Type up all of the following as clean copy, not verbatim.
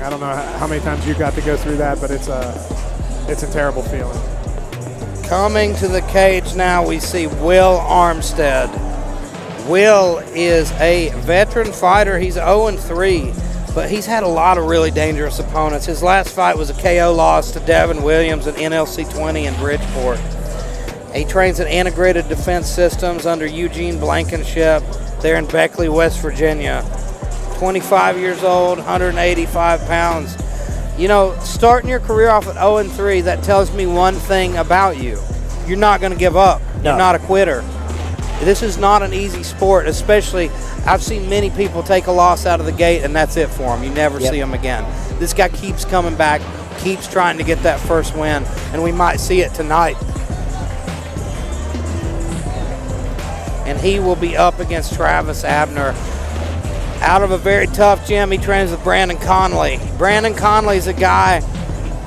feeling. I don't know how many times you got to go through that, but it's a terrible feeling. Coming to the cage now, we see Will Armstead. Will is a veteran fighter. He's 0-3, but he's had a lot of really dangerous opponents. His last fight was a KO loss to Devin Williams at NLC 20 in Bridgeport. He trains at Integrated Defense Systems under Eugene Blankenship there in Beckley, West Virginia. 25 years old, 185 pounds. You know, starting your career off at 0-3, that tells me one thing about you. You're not going to give up. No. You're not a quitter. This is not an easy sport, especially I've seen many people take a loss out of the gate and that's it for them. You never see them again. This guy keeps coming back, keeps trying to get that first win, and we might see it tonight. And he will be up against Travis Abner. Out of a very tough gym, he trains with Brandon Conley. Brandon Conley's a guy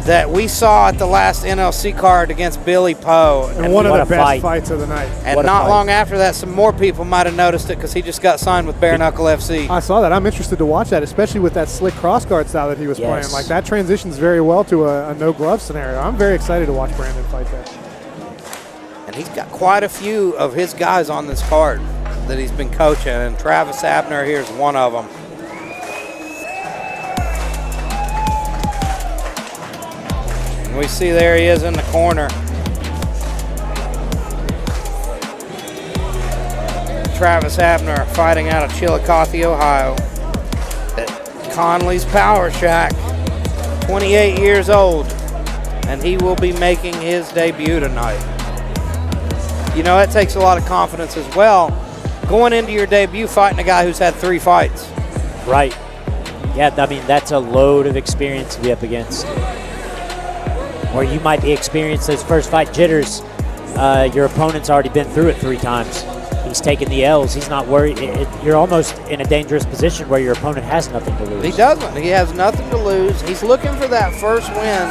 that we saw at the last NLC card against Billy Poe. And one of the best fights of the night. And not long after that, some more people might have noticed it because he just got signed with Bare Knuckle FC. I saw that. I'm interested to watch that, especially with that slick cross guard style that he was playing. Like, that transitions very well to a no-glove scenario. I'm very excited to watch Brandon fight that. And he's got quite a few of his guys on this card that he's been coaching, and Travis Abner here is one of them. And we see there he is in the corner. Travis Abner fighting out of Chillicothe, Ohio at Conley's Power Shack. 28 years old, and he will be making his debut tonight. You know, that takes a lot of confidence as well. Going into your debut fighting a guy who's had 3 fights. Right. Yeah, I mean, that's a load of experience to be up against. Or you might be experienced those first fight jitters. Your opponent's already been through it 3 times. He's taken the L's. He's not worried. You're almost in a dangerous position where your opponent has nothing to lose. He doesn't. He has nothing to lose. He's looking for that first win.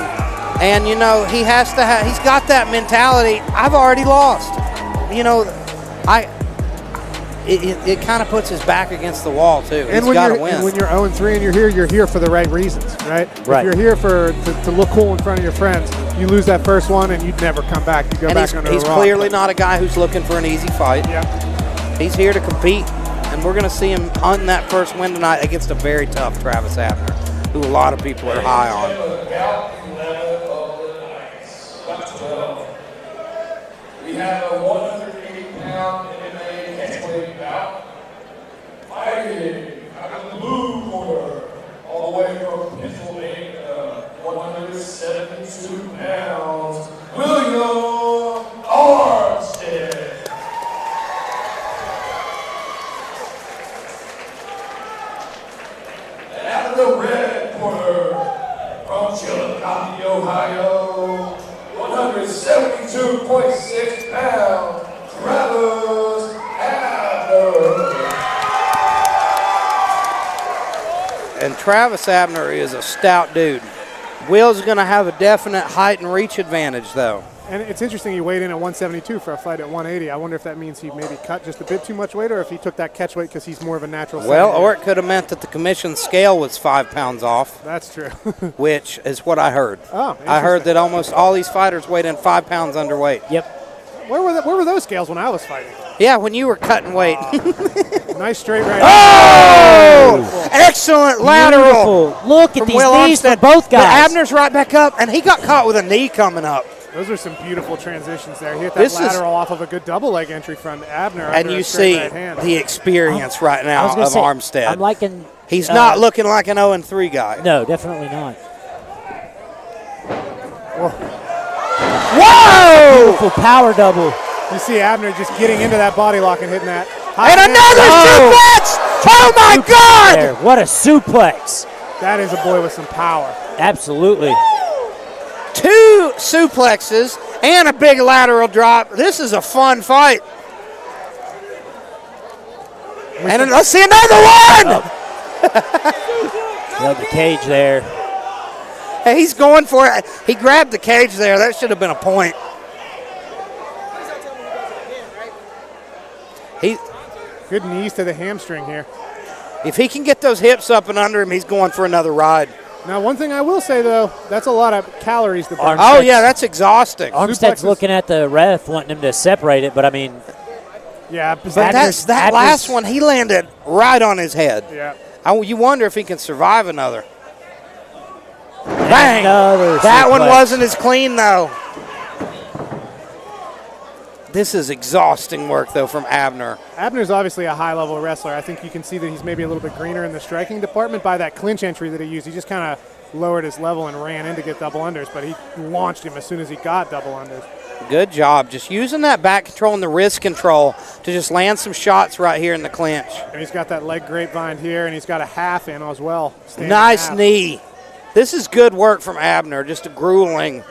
And, you know, he has to have, he's got that mentality. I've already lost. You know, it kind of puts his back against the wall, too. And he's got to win. And when you're 0-3 and you're here for the right reasons, right? Right. If you're here to look cool in front of your friends, you lose that first one and you'd never come back. You go back under a rock. He's clearly not a guy who's looking for an easy fight. Yeah. He's here to compete, and we're going to see him on that first win tonight against a very tough Travis Abner, who a lot of people are high on. We have a 180-pound MMA catchweight bout. Fighting out of the blue corner, all the way from Pennsylvania, 172 pounds, Will Armstead. And out of the red corner, from Chillicothe, Ohio, 172.6 pounds, Travis Abner. And Travis Abner is a stout dude. Will's going to have a definite height and reach advantage, though. And it's interesting he weighed in at 172 for a fight at 180. I wonder if that means he maybe cut just a bit too much weight, or if he took that catch weight because he's more of a natural. Well, or it could have meant that the commission scale was 5 pounds off. That's true. Which is what I heard. Oh, I heard that almost all these fighters weighed in 5 pounds underweight. Yep. Where were those scales when I was fighting? Yeah, when you were cutting weight. Nice straight right. Oh! Excellent lateral. Beautiful. Look at from these Will knees Armstead. from both guys. But Abner's right back up, and he got caught with a knee coming up. Those are some beautiful transitions there. He hit that lateral off of a good double leg entry from Abner. And you see the experience right now of Armstead. I'm liking. He's not looking like an 0-3 guy. No, definitely not. Whoa! Beautiful power double. You see Abner just getting into that body lock and hitting that. And another suplex! Oh my God! There. What a suplex. That is a boy with some power. Absolutely. 2 suplexes and a big lateral drop. This is a fun fight. And let's see another one! Held the cage there. Hey, he's going for it. He grabbed the cage there. That should have been a point. Good knees to the hamstring here. If he can get those hips up and under him, he's going for another ride. Now, one thing I will say, though, that's a lot of calories to burn. Oh, yeah, that's exhausting. Armstead's Suplexes. looking at the ref, wanting him to separate it, but I mean, Yeah, But that Abner's- last one, he landed right on his head. yeah. You wonder if he can survive another. Bang! another That one suplex. wasn't as clean, though. This is exhausting work, though, from Abner. Abner's obviously a high-level wrestler. I think you can see that he's maybe a little bit greener in the striking department by that clinch entry that he used. He just kind of lowered his level and ran in to get double unders, but he launched him as soon as he got double unders. Good job. Just using that back control and the wrist control to just land some shots right here in the clinch. And he's got that leg grapevine here, and he's got a half in as well. standing Nice half. knee. This is good work from Abner. Just a grueling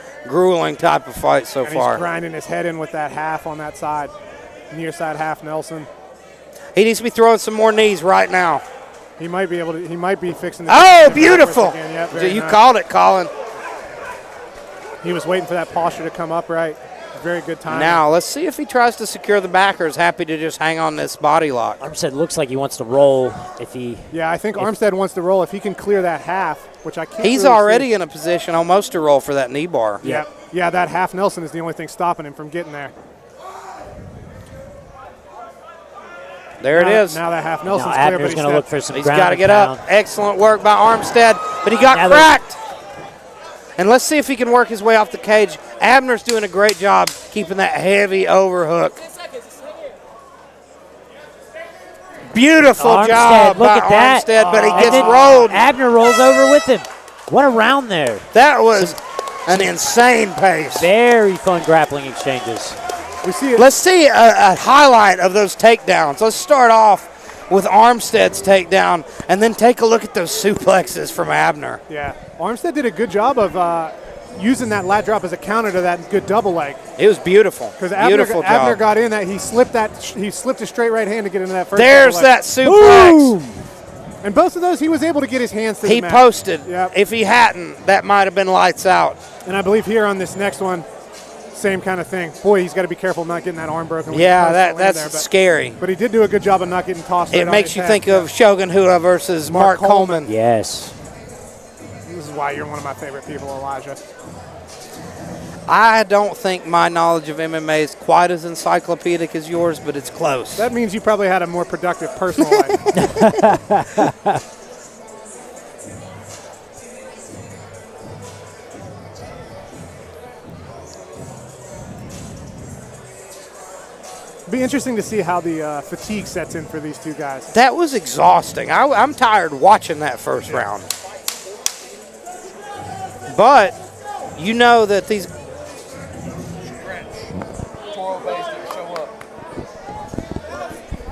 type of fight so And far. he's grinding his head in with that half on that side, near side half Nelson. He needs to be throwing some more knees right now. He might be able to. He might be fixing. The Oh, beautiful. Again. Yep, very You nice. called it, Colin. He was waiting for that posture to come up right. Very good time. Now, let's see if he tries to secure the back or is happy to just hang on this body lock. Armstead looks like he wants to roll if he. Yeah, I think Armstead wants to roll if he can clear that half, which I can't. He's really already see. in a position almost to roll for that knee bar. Yeah, yeah, that half Nelson is the only thing stopping him from getting there. There it is. Now that half Nelson's Now clear, but Abner's he going to look for some He's ground got to and get pound. up. Excellent work by Armstead, but he got Now cracked. And let's see if he can work his way off the cage. Abner's doing a great job keeping that heavy overhook. Beautiful Armstead, job look by at that. Armstead, but he And gets then rolled. Abner rolls over with him. What a round there. That was an insane pace. Very fun grappling exchanges. We see it. Let's see a highlight of those takedowns. Let's start off with Armstead's takedown and then take a look at those suplexes from Abner. Yeah, Armstead did a good job of using that lat drop as a counter to that good double leg. It was beautiful. Because Beautiful Abner job. got in that he slipped a straight right hand to get into that first. There's double leg. that suplex. And both of those he was able to get his hands to. He the mat. posted. Yep. If he hadn't, that might have been lights out. And I believe here on this next one, same kind of thing. Boy, he's got to be careful not getting that arm broken. when he Yeah, posts to land that's there, scary. But he did do a good job of not getting tossed. It right on makes his you head. think of Shogun Hua versus Mark Coleman. Yes. This is why you're one of my favorite people, Elijah. I don't think my knowledge of MMA is quite as encyclopedic as yours, but it's close. That means you probably had a more productive personal life. Be interesting to see how the fatigue sets in for these two guys. That was exhausting. I'm tired watching that first round. But you know that these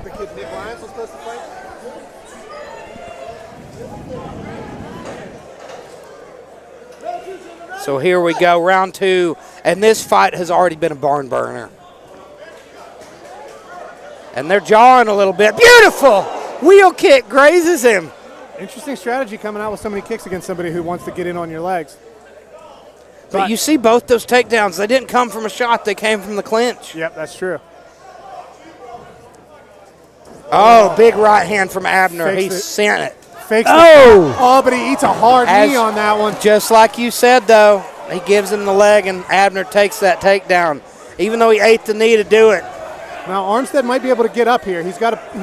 The kid Nick Lyons was supposed to fight? So here we go, round two, and this fight has already been a barn burner. And they're jawing a little bit. Beautiful! Wheel kick grazes him. Interesting strategy coming out with so many kicks against somebody who wants to get in on your legs. But you see both those takedowns, they didn't come from a shot, they came from the clinch. Yep, that's true. Oh, big right hand from Abner. He Fakes it. sent it. Fakes Oh! Oh, but he eats a hard knee on that one. Just like you said, though, he gives him the leg, and Abner takes that takedown, even though he ate the knee to do it. Now Armstead might be able to get up here. He's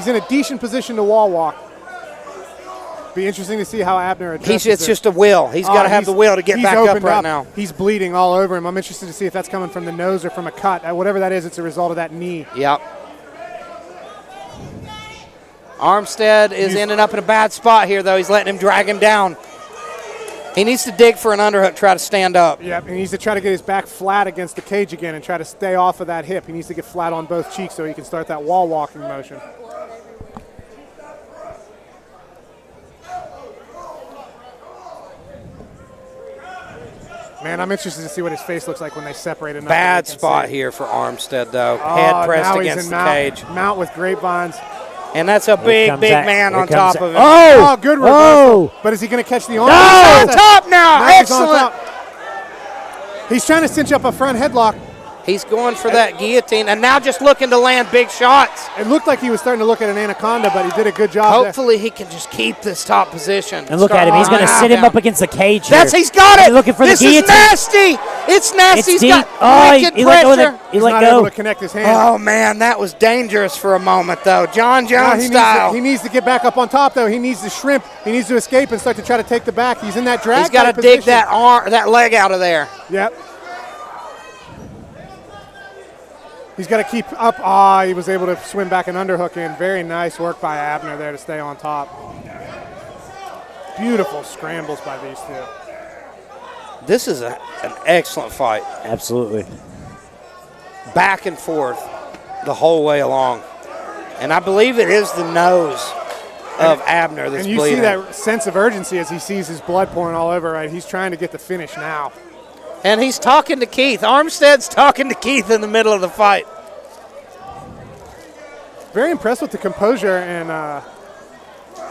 in a decent position to wall walk. Be interesting to see how Abner addresses It's it. just a will. He's got to have the will to get he's back up opened right now. He's bleeding all over him. I'm interested to see if that's coming from the nose or from a cut. Whatever that is, it's a result of that knee. Yep. Armstead is ending up in a bad spot here, though. He's letting him drag him down. He needs to dig for an underhook, try to stand up. Yep, and he needs to try to get his back flat against the cage again and try to stay off of that hip. He needs to get flat on both cheeks so he can start that wall walking motion. Man, I'm interested to see what his face looks like when they separate enough. Bad that we can spot see. here for Armstead, though. Oh, Head pressed now he's against in the mount, cage. Mount with grapevines. And that's a big man on top of him. Oh, good reversal. Oh! But is he going to catch the arm? Oh, top now. Now he's on Excellent. top. He's trying to cinch up a front headlock. He's going for that guillotine, and now just looking to land big shots. It looked like he was starting to look at an anaconda, but he did a good job. Hopefully he can just keep this top position. And look at him. He's going to sit him up against the cage here. He's got it. He's looking for the guillotine. This is nasty. It's nasty. It's He's deep. got wicked He's pressure. not able to connect his hand. Oh, man, that was dangerous for a moment, though. John Jones style. He needs to get back up on top, though. He needs to shrimp. He needs to escape and start to try to take the back. He's in that drag. He's got to dig that leg out of there. Yep. He's got to keep up. He was able to swim back and underhook in. Very nice work by Abner there to stay on top. Beautiful scrambles by these two. This is an excellent fight. Absolutely. Back and forth the whole way along. And I believe it is the nose of Abner that's bleeding. And you see that sense of urgency as he sees his blood pouring all over, right? He's trying to get the finish now. And he's talking to Keith. Armstead's talking to Keith in the middle of the fight. Very impressed with the composure and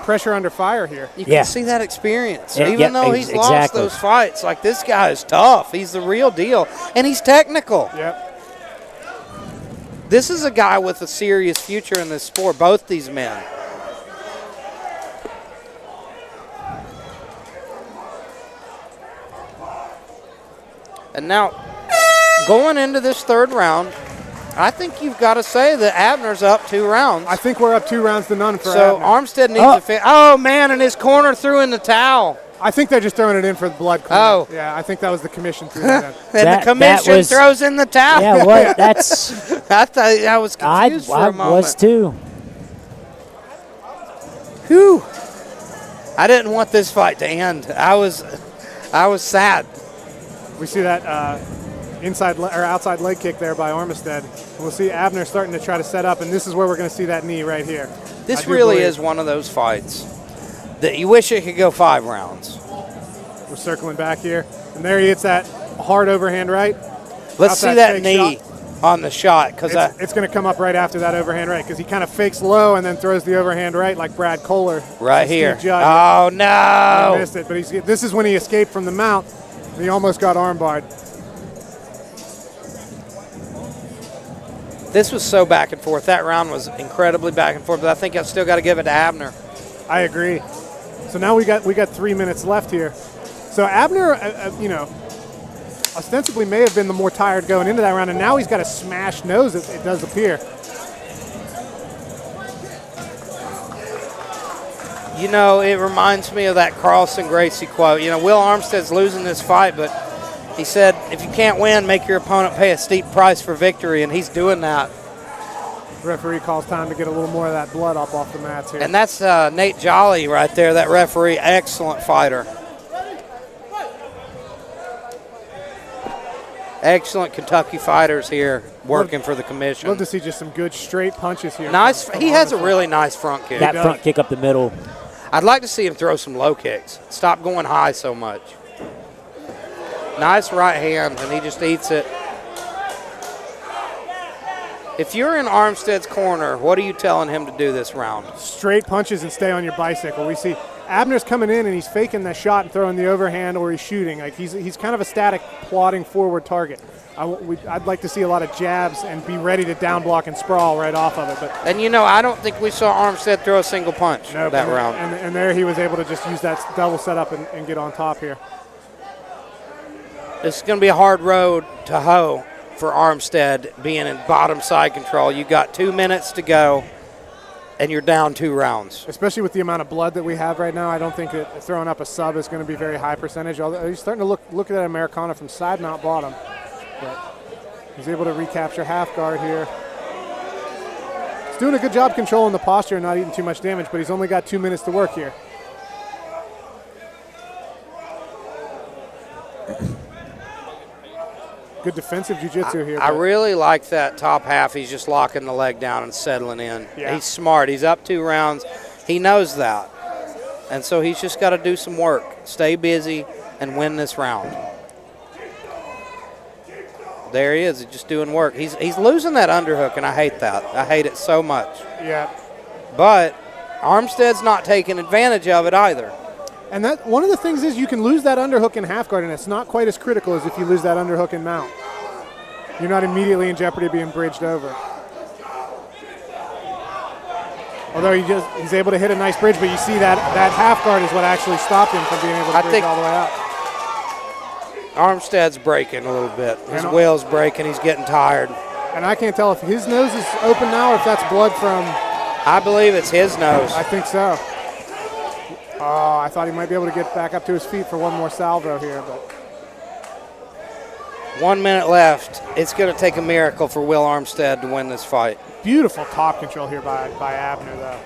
pressure under fire here. You can see that experience. Yeah, Even though he's lost those fights, like this guy is tough. He's the real deal. And he's technical. Yep. This is a guy with a serious future in this sport, both these men. And now, going into this third round, I think you've got to say that Abner's up 2 rounds. I think we're up 2 rounds to none for Abner. So Armstead needs to finish. Oh, man, in his corner threw in the towel. I think they're just throwing it in for the blood cleanup. Yeah, I think that was the commission threw that in. And the commission throws in the towel. Yeah, what? That's. I thought I was confused for a moment. I was too. Whew. I didn't want this fight to end. I was sad. We see that outside leg kick there by Armstead. We'll see Abner starting to try to set up, and this is where we're going to see that knee right here. This really is one of those fights that you wish it could go 5 rounds. We're circling back here, and there he hits that hard overhand right. Let's see that knee on the shot, because it's going to come up right after that overhand right, because he kind of fakes low and then throws the overhand right like Brad Kohler. Right here. Oh, no. He missed it, but this is when he escaped from the mount. He almost got armbarred. This was so back and forth. That round was incredibly back and forth, but I think I've still got to give it to Abner. I agree. So now we got 3 minutes left here. So Abner, ostensibly may have been the more tired going into that round, and now he's got a smashed nose, it does appear. You know, it reminds me of that Carlson Gracie quote. You know, Will Armstead's losing this fight, but he said, if you can't win, make your opponent pay a steep price for victory, and he's doing that. The referee calls time to get a little more of that blood up off the mats here. And that's Nate Jolly right there, that referee, excellent fighter. Excellent Kentucky fighters here working for the commission. Love to see just some good straight punches here. Nice. He has a really nice front kick. That front kick up the middle. I'd like to see him throw some low kicks. Stop going high so much. Nice right hand, and he just eats it. If you're in Armstead's corner, what are you telling him to do this round? Straight punches and stay on your bicycle. We see Abner's coming in and he's faking that shot and throwing the overhand, or he's shooting. Like he's kind of a static, plodding forward target. I'd like to see a lot of jabs and be ready to down block and sprawl right off of it. And I don't think we saw Armstead throw a single punch that round. And there he was able to just use that double setup and get on top here. This is going to be a hard road to hoe for Armstead, being in bottom side control. You got 2 minutes to go, and you're down 2 rounds. Especially with the amount of blood that we have right now, I don't think that throwing up a sub is going to be very high percentage. Although he's starting to look at that Americana from side mount bottom. But he's able to recapture half guard here. He's doing a good job controlling the posture and not eating too much damage, but he's only got 2 minutes to work here. Good defensive jiu-jitsu here. I really like that top half. He's just locking the leg down and settling in. Yeah. He's smart. He's up 2 rounds. He knows that. And so he's just got to do some work, stay busy, and win this round. There he is. He's just doing work. He's losing that underhook, and I hate that. I hate it so much. Yeah. But Armstead's not taking advantage of it either. And that one of the things is you can lose that underhook in half guard, and it's not quite as critical as if you lose that underhook in mount. you're not immediately in jeopardy of being bridged over. Although he's able to hit a nice bridge, but you see that half guard is what actually stopped him from being able to bridge all the way out. Armstead's breaking a little bit. His will's breaking. He's getting tired. And I can't tell if his nose is open now or if that's blood from... I believe it's his nose. I think so. Oh, I thought he might be able to get back up to his feet for one more salvo here, but... 1 minute left. It's going to take a miracle for Will Armstead to win this fight. Beautiful top control here by Abner, though.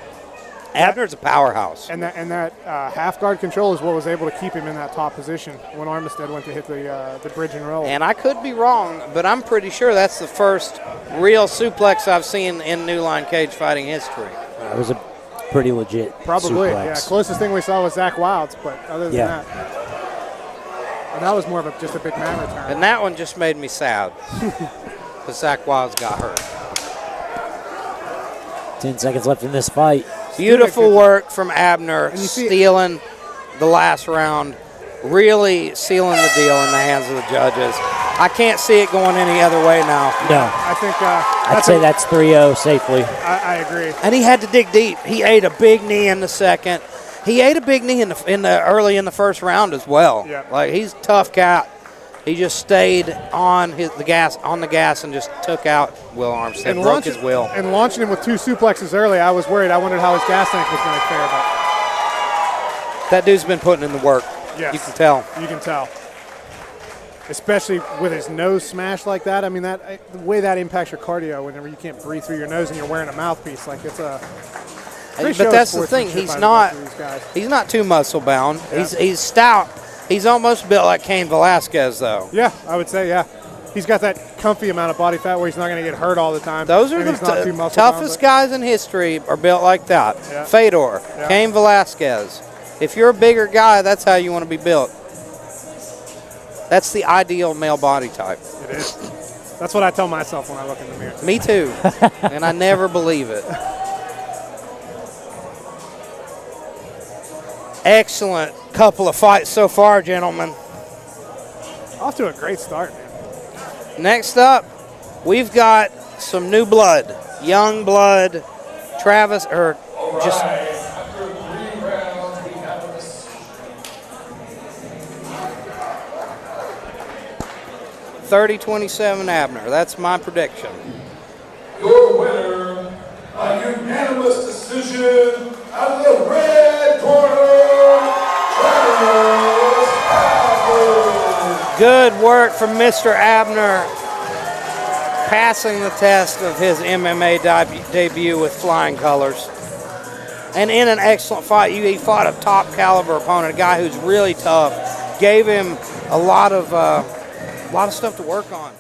Abner's a powerhouse. And that half guard control is what was able to keep him in that top position when Armstead went to hit the bridge and roll. And I could be wrong, but I'm pretty sure that's the first real suplex I've seen in New Line cage fighting history. It was a pretty legit Probably, suplex. yeah. Closest thing we saw was Zach Wilde's, but other than that. And that was more of just a big man return. And that one just made me sad because Zach Wilde's got hurt. 10 seconds left in this fight. Beautiful work from Abner, stealing the last round, really sealing the deal in the hands of the judges. I can't see it going any other way now. No. I think I'd say that's 3-0 safely. I agree. And he had to dig deep. He ate a big knee in the second. He ate a big knee in the early in the first round as well. Yeah. Like, he's a tough cat. He just stayed on the gas and just took out Will Armstead and broke his will. And launching him with 2 suplexes early, I was worried. I wondered how his gas tank was going to fare. But that dude's been putting in the work. Yes. You can tell. You can tell. Especially with his nose smashed like that. I mean, the way that impacts your cardio whenever you can't breathe through your nose and you're wearing a mouthpiece. Like, it's a... But that's the thing. He's not too muscle bound. Yeah. He's stout. He's almost built like Cain Velasquez, though. Yeah, I would say, yeah. He's got that comfy amount of body fat where he's not going to get hurt all the time. Those are the toughest guys in history are built like that. Yeah. Fedor, Yeah. Cain Velasquez. If you're a bigger guy, that's how you want to be built. That's the ideal male body type. It is. That's what I tell myself when I look in the mirror. Me too. And I never believe it. Excellent couple of fights so far, gentlemen. Off to a great start, man. Next up, we've got some new blood, young blood. Travis, or just After 3 rounds, we have this. 30-27 Abner. That's my prediction. Your winner by unanimous decision out of the red corner, Travis Abner. Good work from Mr. Abner, passing the test of his MMA debut with flying colors. And in an excellent fight, he fought a top caliber opponent, a guy who's really tough, gave him a lot of stuff to work on.